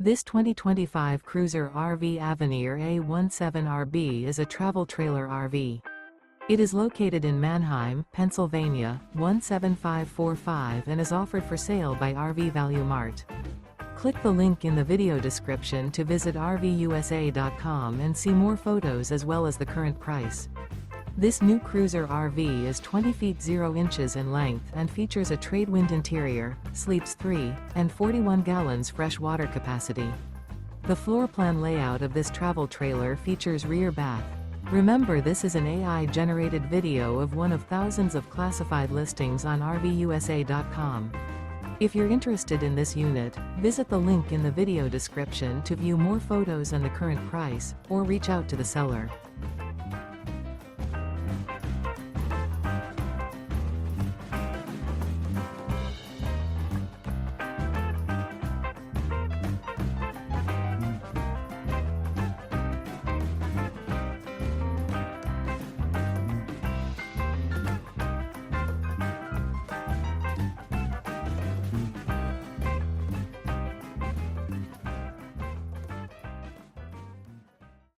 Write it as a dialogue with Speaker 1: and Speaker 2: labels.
Speaker 1: This 2025 Cruiser RV Avenir A-17RB is a travel trailer RV. It is located in Manheim, Pennsylvania, 17545 and is offered for sale by RV Value Mart. Click the link in the video description to visit RVUSA.com and see more photos as well as the current price. This new Cruiser RV is 20 feet 0 inches in length and features a tradewind interior, sleeps 3, and 41 gallons fresh water capacity. The floor plan layout of this travel trailer features rear bath. Remember, this is an AI-generated video of one of thousands of classified listings on RVUSA.com. If you're interested in this unit, visit the link in the video description to view more photos and the current price, or reach out to the seller.